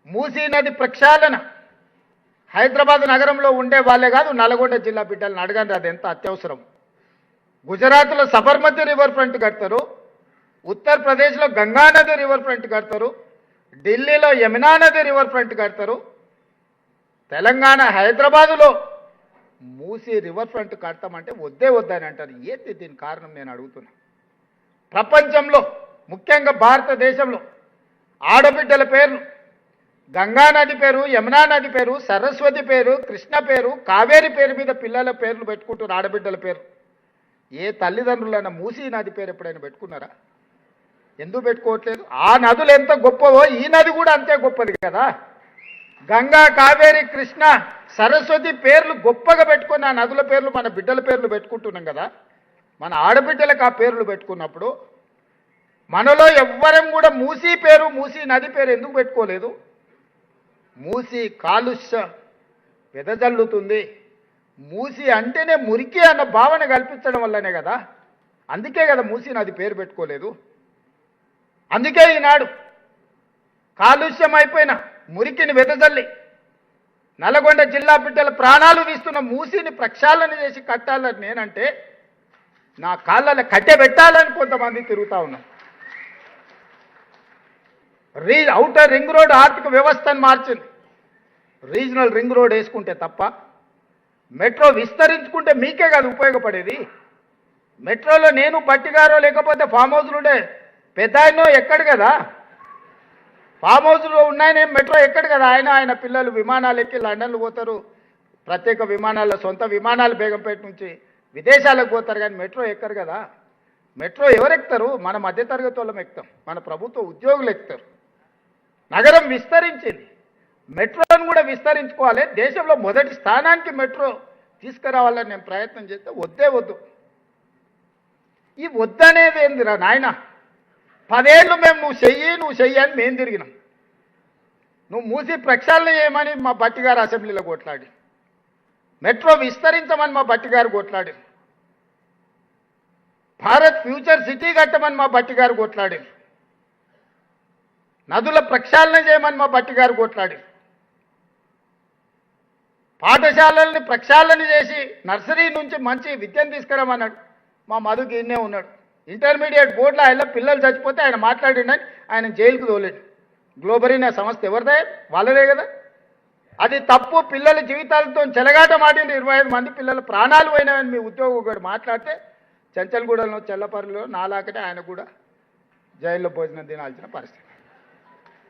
మూసీ నది ప్రక్షాళన హైదరాబాద్ నగరంలో ఉండే వాళ్ళే కాదు, నల్గొండ జిల్లా బిడ్డలను అడగండి, అది ఎంత అత్యవసరం. గుజరాత్లో సబర్మతి రివర్ ఫ్రంట్ కడతారు, ఉత్తరప్రదేశ్లో గంగానది రివర్ ఫ్రంట్ కడతారు, ఢిల్లీలో యమునా నది రివర్ ఫ్రంట్ కడతారు, తెలంగాణ హైదరాబాదులో మూసీ రివర్ ఫ్రంట్ కడతామంటే వద్దని అంటారు. ఏంటి దీని కారణం నేను అడుగుతున్నా. ప్రపంచంలో ముఖ్యంగా భారతదేశంలో ఆడబిడ్డల పేర్లు గంగా నది పేరు, యమునా నది పేరు, సరస్వతి పేరు, కృష్ణ పేరు, కావేరి పేరు మీద పిల్లల పేర్లు పెట్టుకుంటున్నారు, ఆడబిడ్డల పేరు. ఏ తల్లిదండ్రులైనా మూసీ నది పేరు ఎప్పుడైనా పెట్టుకున్నారా? ఎందుకు పెట్టుకోవట్లేదు? ఆ నదులు ఎంత గొప్పవో ఈ నది కూడా అంతే గొప్పది కదా. గంగా, కావేరి, కృష్ణ, సరస్వతి పేర్లు గొప్పగా పెట్టుకుని ఆ నదుల పేర్లు మన బిడ్డల పేర్లు పెట్టుకుంటున్నాం కదా. మన ఆడబిడ్డలకు ఆ పేర్లు పెట్టుకున్నప్పుడు మనలో ఎవ్వరం కూడా మూసీ పేరు, మూసీ నది పేరు ఎందుకు పెట్టుకోలేదు? మూసీ కాలుష్య వెదజల్లుతుంది, మూసీ అంటేనే మురికి అన్న భావన కల్పించడం వల్లనే కదా. అందుకే కదా మూసీ నది పేరు పెట్టుకోలేదు. అందుకే ఈనాడు కాలుష్యం అయిపోయిన మురికిని వెదజల్లి నల్గొండ జిల్లా బిడ్డల ప్రాణాలు తీస్తున్న మూసీని ప్రక్షాళన చేసి కట్టాలని నేనంటే నా కాళ్ళలో కట్టె పెట్టాలని కొంతమంది తిరుగుతూ ఉన్నాం. ఔటర్ రింగ్ రోడ్ ఆర్థిక వ్యవస్థను మార్చింది. రీజనల్ రింగ్ రోడ్ వేసుకుంటే తప్ప, మెట్రో విస్తరించుకుంటే మీకే కాదు ఉపయోగపడేది. మెట్రోలో నేను బట్టిగారో లేకపోతే ఫామ్ హౌస్లు ఉండే పెద్ద ఆయనో ఎక్కడ కదా, ఫామ్ హౌస్లో ఉన్నాయనే మెట్రో ఎక్కడ కదా. ఆయన పిల్లలు విమానాలు ఎక్కి లండన్లు పోతారు, ప్రత్యేక విమానాల సొంత విమానాలు బేగంపేట నుంచి విదేశాలకు పోతారు, కానీ మెట్రో ఎక్కరు కదా. మెట్రో ఎవరు ఎక్కుతారు? మన మధ్యతరగతి వాళ్ళం ఎక్కుతాం, మన ప్రభుత్వ ఉద్యోగులు ఎక్కుతారు. నగరం విస్తరించింది, మెట్రోను కూడా విస్తరించుకోవాలి. దేశంలో మొదటి స్థానానికి మెట్రో తీసుకురావాలని నేను ప్రయత్నం చేస్తే వద్దు. ఈ వద్దనేది ఏందిరా నాయన? 10 ఏళ్ళు మేము నువ్వు చెయ్యి అని మేము తిరిగినాం. నువ్వు మూసి ప్రక్షాళన చేయమని మా బట్టిగారు అసెంబ్లీలో కొట్లాడి, మెట్రో విస్తరించమని మా బట్టిగారు కొట్లాడి, భారత్ ఫ్యూచర్ సిటీ కట్టమని మా బట్టిగారు కొట్లాడి, నదుల ప్రక్షాళన చేయమని మా బట్టిగారు కొట్లాడి, పాఠశాలల్ని ప్రక్షాళన చేసి నర్సరీ నుంచి మంచి విద్యను తీసుకురామన్నాడు. మా మధుకి ఇన్నే ఉన్నాడు. ఇంటర్మీడియట్ బోర్డులో ఆయన పిల్లలు చచ్చిపోతే ఆయన మాట్లాడిండని ఆయన జైలుకు తోలేడు. గ్లోబరీనా సంస్థ ఎవరిదే? వాళ్ళదే కదా. అది తప్పు. పిల్లల జీవితాలతో చెలగాట మాటింది. 25 మంది పిల్లల ప్రాణాలు పోయినాయని మీ ఉద్యోగి మాట్లాడితే చెంచల్గూడలో చెల్లపల్లిలో నాలాకటే ఆయన కూడా జైల్లో భోజనం తినాల్సిన పరిస్థితి.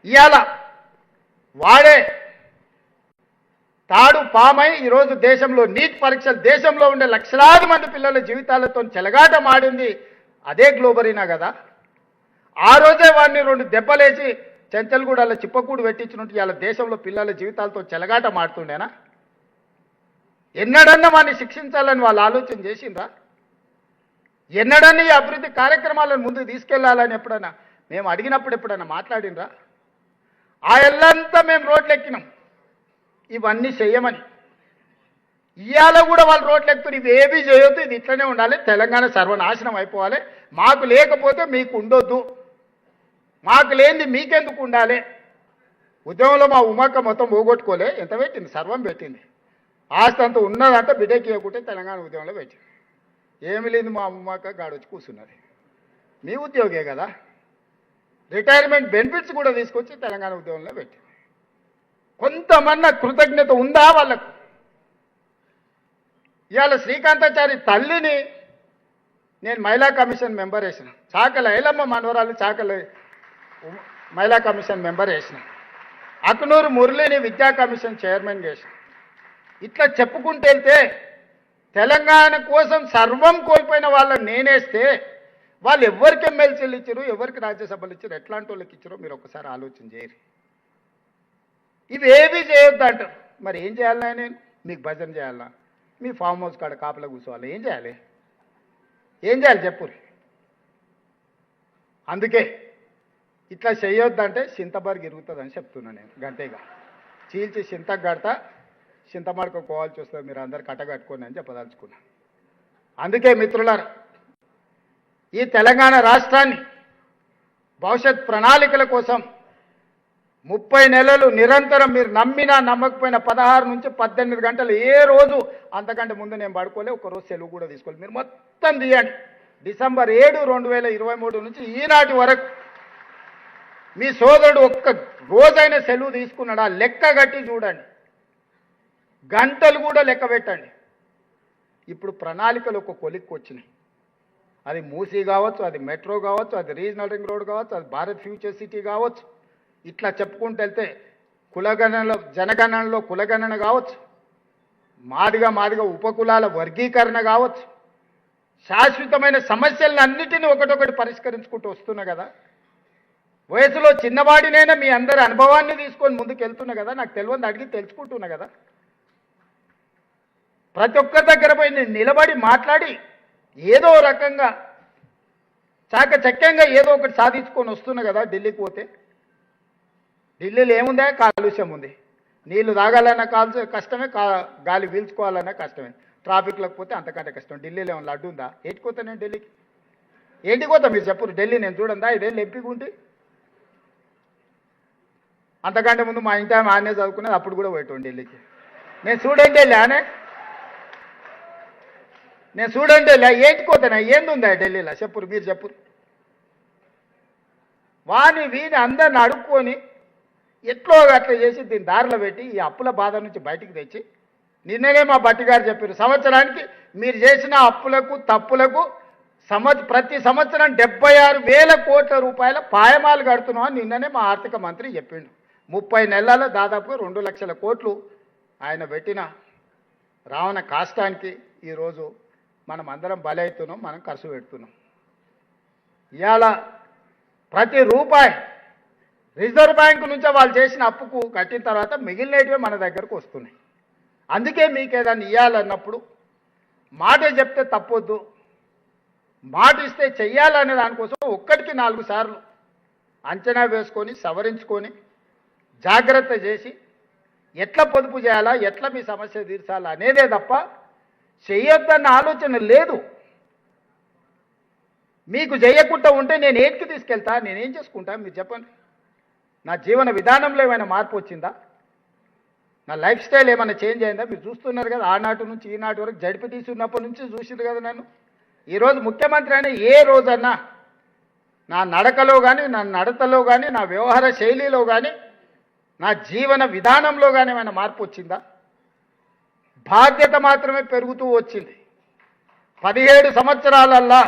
ఇవాళ వాడే తాడు పామై ఈరోజు దేశంలో నీట్ పరీక్షలు దేశంలో ఉండే లక్షలాది మంది పిల్లల జీవితాలతో చెలగాట మాడింది అదే గ్లోబరీనా కదా. ఆ రోజే వాడిని 2 దెబ్బలేసి చెంచల్గూడలో చిప్పకూడు పెట్టించినట్టు ఇవాళ దేశంలో పిల్లల జీవితాలతో చెలగాట మాడుతుండేనా? ఎన్నడన్నా వాడిని శిక్షించాలని వాళ్ళు ఆలోచన చేసిండ్రా? ఎన్నడన్నా ఈ అభివృద్ధి కార్యక్రమాలను ముందుకు తీసుకెళ్లాలని ఎప్పుడన్నా మేము అడిగినప్పుడు ఎప్పుడన్నా మాట్లాడినరా? ఆ ఎల్లంతా మేము రోడ్లు ఎక్కినాం ఇవన్నీ చెయ్యమని. ఇవాళ కూడా వాళ్ళు రోడ్లు ఎక్కుతారు. ఇవి ఏమీ చేయొద్దు, ఇది ఇట్లనే ఉండాలి, తెలంగాణ సర్వనాశనం అయిపోవాలి, మాకు లేకపోతే మీకు ఉండొద్దు, మాకు లేనిది మీకెందుకు ఉండాలి. ఉద్యమంలో మా ఉమ్మక్క మొత్తం పోగొట్టుకోలే, ఎంత పెట్టింది? సర్వం పెట్టింది. ఆస్తి అంతా ఉన్నదంతా బిడ్డకి ఇవ్వకుంటే తెలంగాణ ఉద్యమంలో పెట్టింది. ఏమి లేదు, మా ఉమ్మక్క గాడొచ్చి కూర్చున్నది. మీ ఉద్యోగే కదా. రిటైర్మెంట్ బెనిఫిట్స్ కూడా తీసుకొచ్చి తెలంగాణ ఉద్యమంలో పెట్టింది. కొంతమన్నా కృతజ్ఞత ఉందా వాళ్ళకు? ఇవాళ శ్రీకాంతాచారి తల్లిని నేను మహిళా కమిషన్ మెంబర్ వేసిన, చాకల ఐలమ్మ మనవరాలు చాకల మహిళా కమిషన్ మెంబర్ వేసిన, అక్నూరు మురళిని విద్యా కమిషన్ చైర్మన్ చేసిన. ఇట్లా చెప్పుకుంటూ వెళ్తే తెలంగాణ కోసం సర్వం కోల్పోయిన వాళ్ళని నేనేస్తే వాళ్ళు ఎవరికి ఎమ్మెల్సీలు ఇచ్చారు, ఎవరికి రాజ్యసభలు ఇచ్చారు, ఎట్లాంటి వాళ్ళకి ఇచ్చారో మీరు ఒకసారి ఆలోచన చేయరు. ఇవేవి చేయొద్దు అంటారు. మరి ఏం చేయాలన్నా? నేను మీకు భజన చేయాలా? మీ ఫామ్ హౌస్ కాడ కాపలా కూర్చోవాలి? ఏం చేయాలి? ఏం చేయాలి చెప్పు. అందుకే ఇట్లా చేయొద్దంటే చింతబర్గ్ ఇరుగుతుందని చెప్తున్నాను నేను. గంటేగా చీల్చి చింతకు కడతా, చింతమడక కోవాల్సి వస్తుంది, మీరు అందరు కట్టగట్టుకోండి అని చెప్పదలుచుకున్నా. అందుకే మిత్రులారా, ఈ తెలంగాణ రాష్ట్రాన్ని భవిష్యత్ ప్రణాళికల కోసం 30 నెలలు నిరంతరం మీరు నమ్మినా నమ్మకపోయినా 16 నుంచి 18 గంటలు ఏ రోజు అంతకంటే ముందు నేను పడుకోలే, ఒకరోజు సెలవు కూడా తీసుకోవాలి. మీరు మొత్తం తీయండి. డిసెంబర్ 7, 2023 నుంచి ఈనాటి వరకు మీ సోదరుడు ఒక్క రోజైనా సెలవు తీసుకున్నాడా లెక్క కట్టి చూడండి. గంటలు కూడా లెక్క పెట్టండి. ఇప్పుడు ప్రణాళికలు ఒక కొలిక్కి వచ్చినాయి. అది మూసీ కావచ్చు, అది మెట్రో కావచ్చు, అది రీజనల్ రింగ్ రోడ్ కావచ్చు, అది భారత్ ఫ్యూచర్ సిటీ కావచ్చు. ఇట్లా చెప్పుకుంటూ వెళ్తే కులగణనలో జనగణనలో కులగణన కావచ్చు, మాదిగా ఉపకులాల వర్గీకరణ కావచ్చు, శాశ్వతమైన సమస్యలను అన్నిటినీ ఒకటొకటి పరిష్కరించుకుంటూ వస్తున్నా కదా. వయసులో చిన్నవాడినైనా మీ అందరి అనుభవాన్ని తీసుకొని ముందుకు వెళ్తున్నా కదా. నాకు తెలియదు అడిగి తెలుసుకుంటున్నా కదా. ప్రతి ఒక్కరి దగ్గర పోయి నేను నిలబడి మాట్లాడి ఏదో రకంగా చాకచక్యంగా ఏదో ఒకటి సాధించుకొని వస్తున్నా కదా. ఢిల్లీకి పోతే ఢిల్లీలో ఏముందా? కాలుష్యం ఉంది. నీళ్లు తాగాలన్నా కష్టమే, గాలి పీల్చుకోవాలన్నా కష్టమే. ట్రాఫిక్లోకి పోతే అంతకంటే కష్టం. ఢిల్లీలో ఏమన్నా లడ్డు ఉందా? ఏంటికోతా నేను ఢిల్లీకి? ఏంటికోతా మీరు చెప్పు. ఢిల్లీ నేను చూడందా? ఇదేం ఎంపికుంటే అంతకంటే ముందు మా ఇంటి ఆనే చదువుకునేది, అప్పుడు కూడా పోయేటోండి ఢిల్లీకి. నేను స్టూడెంటే లేనే, నేను స్టూడెంటే లే. ఏంటికోతానా? ఏందుందా ఢిల్లీలో చెప్పురు, మీరు చెప్పురు. వీని అందరిని అడుక్కొని ఎట్లో అట్లా చేసి దీన్ని దారిలో పెట్టి ఈ అప్పుల బాధ నుంచి బయటికి తెచ్చి, నిన్ననే మా బట్టి గారు చెప్పారు, సంవత్సరానికి మీరు చేసిన అప్పులకు తప్పులకు ప్రతి సంవత్సరం 76,000 కోట్ల రూపాయల పాయమాలు కడుతున్నాం అని నిన్ననే మా ఆర్థిక మంత్రి చెప్పిండు. 30 నెలల్లో దాదాపుగా 2 లక్షల కోట్లు ఆయన పెట్టిన రావణ కాష్టానికి ఈరోజు మనం అందరం బలవుతున్నాం, మనం ఖర్చు పెడుతున్నాం. ఇవాళ ప్రతి రూపాయి రిజర్వ్ బ్యాంకు నుంచే వాళ్ళు చేసిన అప్పుకు కట్టిన తర్వాత మిగిలినటివే మన దగ్గరకు వస్తున్నాయి. అందుకే మీకు ఏదైనా ఇవ్వాలన్నప్పుడు మాట చెప్తే తప్పొద్దు, మాట ఇస్తే చెయ్యాలనే దానికోసం ఒక్కటికి 4 సార్లు అంచనా వేసుకొని సవరించుకొని జాగ్రత్త చేసి ఎట్లా పొదుపు చేయాలా, ఎట్లా మీ సమస్య తీర్చాలా అనేదే తప్ప చెయ్యొద్దన్న ఆలోచన లేదు. మీకు చేయకుండా ఉంటే నేను ఏంటికి తీసుకెళ్తా? నేనేం చేసుకుంటా? మీరు చెప్పండి. నా జీవన విధానంలో ఏమైనా మార్పు వచ్చిందా? నా లైఫ్ స్టైల్ ఏమైనా చేంజ్ అయిందా? మీరు చూస్తున్నారు కదా, ఆనాటి నుంచి ఈనాటి వరకు జడ్పీటీసీ ఉన్నప్పటి నుంచి చూసింది కదా. నన్ను ఈరోజు ముఖ్యమంత్రి అయిన ఏ రోజన్నా నా నడకలో కానీ నా నడతలో కానీ నా వ్యవహార శైలిలో కానీ నా జీవన విధానంలో కానీ ఏమైనా మార్పు వచ్చిందా? బాధ్యత మాత్రమే పెరుగుతూ వచ్చింది. 17 సంవత్సరాలల్లా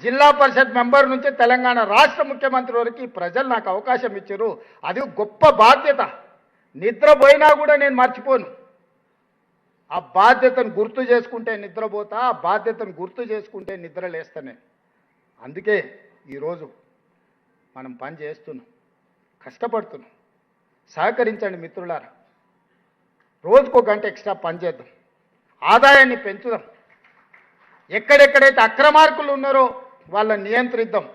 జిల్లా పరిషత్ మెంబర్ నుంచి తెలంగాణ రాష్ట్ర ముఖ్యమంత్రి వరకు ఈ ప్రజలు నాకు అవకాశం ఇచ్చారు. అది గొప్ప బాధ్యత. నిద్రపోయినా కూడా నేను మర్చిపోను. ఆ బాధ్యతను గుర్తు చేసుకుంటే నిద్రపోతా, ఆ బాధ్యతను గుర్తు చేసుకుంటే నిద్రలేస్తా నేను. అందుకే ఈరోజు మనం పని చేస్తున్నాం, కష్టపడుతున్నాం. సహకరించండి మిత్రులారా. రోజుకో గంట ఎక్స్ట్రా పని చేద్దాం, ఆదాయాన్ని పెంచుదాం. ఎక్కడెక్కడైతే అక్రమార్కులు ఉన్నారో వాళ్ళని నియంత్రిద్దాం.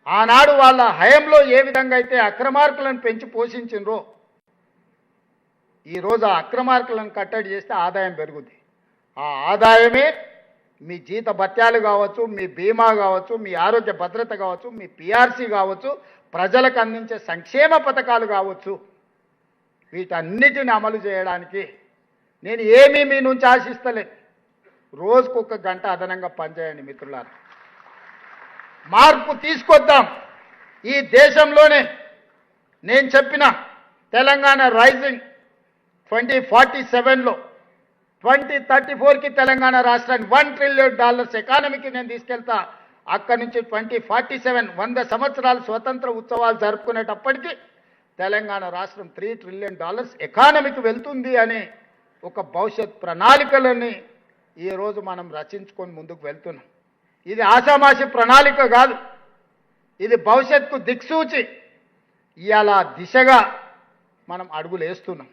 ఆనాడు వాళ్ళ హయంలో ఏ విధంగా అయితే అక్రమార్కులను పెంచి పోషించినరో ఈరోజు ఆ అక్రమార్కులను కట్టడి చేస్తే ఆదాయం పెరుగుద్ది. ఆ ఆదాయమే మీ జీత భత్యాలు కావచ్చు, మీ బీమా కావచ్చు, మీ ఆరోగ్య భద్రత కావచ్చు, మీ పిఆర్సీ కావచ్చు, ప్రజలకు అందించే సంక్షేమ పథకాలు కావచ్చు. వీటన్నిటిని అమలు చేయడానికి నేను ఏమీ మీ నుంచి ఆశిస్తలేదు. రోజుకొక గంట అదనంగా పనిచేయండి మిత్రులారా. మార్పు తీసుకొద్దాం ఈ దేశంలోనే. నేను చెప్పిన తెలంగాణ రైజింగ్ 2047లో 2034కి తెలంగాణ రాష్ట్రాన్ని $1 ట్రిలియన్ ఎకానమీకి నేను తీసుకెళ్తా. అక్కడి నుంచి 2047 100 సంవత్సరాలు స్వతంత్ర ఉత్సవాలు జరుపుకునేటప్పటికీ తెలంగాణ రాష్ట్రం $3 ట్రిలియన్ ఎకానమీకి వెళ్తుంది అనే ఒక భవిష్యత్ ప్రణాళికలని ఈరోజు మనం రచించుకొని ముందుకు వెళ్తున్నాం. ఇది ఆషామాషి ప్రణాళిక కాదు, ఇది భవిష్యత్తుకు దిక్సూచి. ఇవాళ దిశగా మనం అడుగులు వేస్తున్నాం,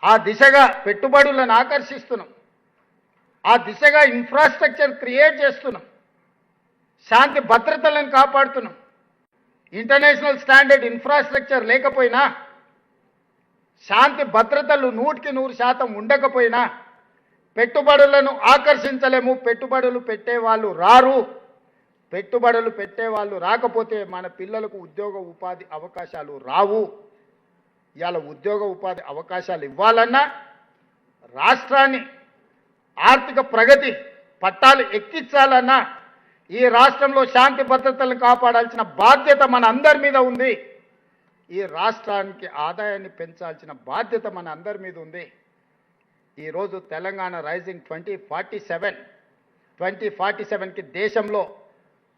ఆ దిశగా పెట్టుబడులను ఆకర్షిస్తున్నాం, ఆ దిశగా ఇన్ఫ్రాస్ట్రక్చర్ క్రియేట్ చేస్తున్నాం, శాంతి భద్రతలను కాపాడుతున్నాం. ఇంటర్నేషనల్ స్టాండర్డ్ ఇన్ఫ్రాస్ట్రక్చర్ లేకపోయినా, శాంతి భద్రతలు 100% ఉండకపోయినా పెట్టుబడులను ఆకర్షించలేము. పెట్టుబడులు పెట్టేవాళ్ళు రారు. పెట్టుబడులు పెట్టేవాళ్ళు రాకపోతే మన పిల్లలకు ఉద్యోగ ఉపాధి అవకాశాలు రావు. ఇవాళ ఉద్యోగ ఉపాధి అవకాశాలు ఇవ్వాలన్నా, రాష్ట్రాన్ని ఆర్థిక ప్రగతి పట్టాలు ఎక్కించాలన్నా ఈ రాష్ట్రంలో శాంతి భద్రతలను కాపాడాల్సిన బాధ్యత మన అందరి మీద ఉంది. ఈ రాష్ట్రానికి ఆదాయాన్ని పెంచాల్సిన బాధ్యత మన అందరి మీద ఉంది. ఈరోజు తెలంగాణ రైజింగ్ 2047కి దేశంలో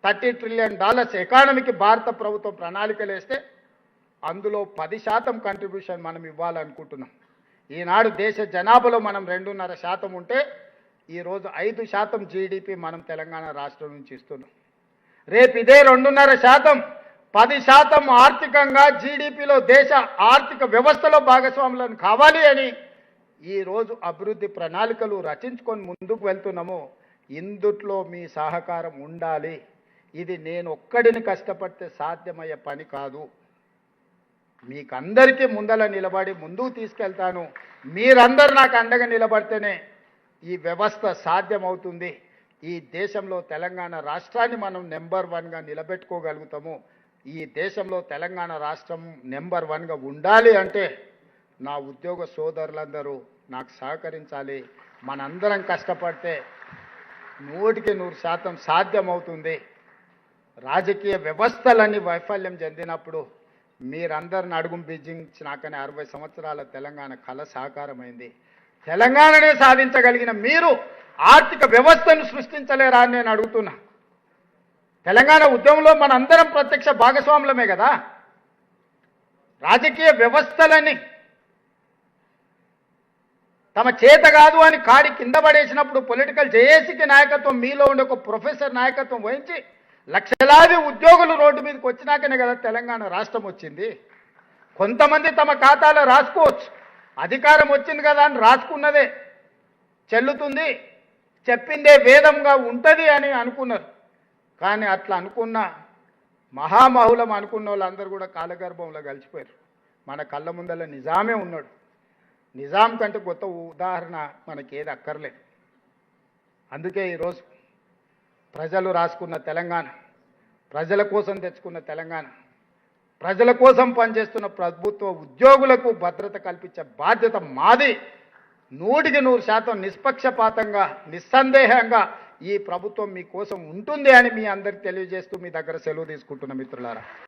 $30 ట్రిలియన్ ఎకానమీకి భారత ప్రభుత్వం ప్రణాళికలు వేస్తే అందులో 10% కంట్రిబ్యూషన్ మనం ఇవ్వాలనుకుంటున్నాం. ఈనాడు దేశ జనాభాలో మనం 2.5% ఉంటే ఈరోజు 5% జీడిపి మనం తెలంగాణ రాష్ట్రం నుంచి ఇస్తున్నాం. రేపు ఇదే 2.5% 10% ఆర్థికంగా జీడిపిలో దేశ ఆర్థిక వ్యవస్థలో భాగస్వాములను కావాలి అని ఈరోజు అభివృద్ధి ప్రణాళికలు రచించుకొని ముందుకు వెళ్తున్నాము. ఇందుట్లో మీ సహకారం ఉండాలి. ఇది నేను ఒక్కడిని కష్టపడితే సాధ్యమయ్యే పని కాదు. మీకందరికీ ముందల నిలబడి ముందుకు తీసుకెళ్తాను. మీరందరూ నాకు అండగా నిలబడితేనే ఈ వ్యవస్థ సాధ్యమవుతుంది. ఈ దేశంలో తెలంగాణ రాష్ట్రాన్ని మనం నెంబర్ 1గా నిలబెట్టుకోగలుగుతాము. ఈ దేశంలో తెలంగాణ రాష్ట్రం నెంబర్ 1గా ఉండాలి అంటే నా ఉద్యోగ సోదరులందరూ నాకు సహకరించాలి. మనందరం కష్టపడితే 100% సాధ్యమవుతుంది. రాజకీయ వ్యవస్థలన్నీ వైఫల్యం చెందినప్పుడు మీరందరిని అడుగు బిగించినాకనే 60 సంవత్సరాల తెలంగాణ కళ సాకారమైంది. తెలంగాణనే సాధించగలిగిన మీరు ఆర్థిక వ్యవస్థను సృష్టించలేరా అని నేను అడుగుతున్నా. తెలంగాణ ఉద్యమంలో మనందరం ప్రత్యక్ష భాగస్వాములమే కదా. రాజకీయ వ్యవస్థలని తమ చేత కాదు అని కాడి కింద పడేసినప్పుడు పొలిటికల్ జేఏసీకి నాయకత్వం, మీలో ఉండే ఒక ప్రొఫెసర్ నాయకత్వం వహించి లక్షలాది ఉద్యోగులు రోడ్డు మీదకి వచ్చినాకనే కదా తెలంగాణ రాష్ట్రం వచ్చింది. కొంతమంది తమ ఖాతాలో రాసుకోవచ్చు, అధికారం వచ్చింది కదా అని రాసుకున్నదే చెల్లుతుంది, చెప్పిందే వేదంగా ఉంటుంది అని అనుకున్నారు. కానీ అట్లా అనుకున్న మహామహులం అనుకున్న వాళ్ళందరూ కూడా కాలగర్భంలో కలిసిపోయారు. మన కళ్ళ ముందల నిజామే ఉన్నాడు. నిజాం కంటే కొత్త ఉదాహరణ మనకేది అక్కర్లేదు. అందుకే ఈరోజు ప్రజలు రాసుకున్న తెలంగాణ, ప్రజల కోసం తెచ్చుకున్న తెలంగాణ, ప్రజల కోసం పనిచేస్తున్న ప్రభుత్వ ఉద్యోగులకు భద్రత కల్పించే బాధ్యత మాది. 100% నిష్పక్షపాతంగా నిస్సందేహంగా ఈ ప్రభుత్వం మీకోసం ఉంటుంది అని మీ అందరికి తెలియజేస్తూ మీ దగ్గర సెలవు తీసుకుంటున్న మిత్రులారా.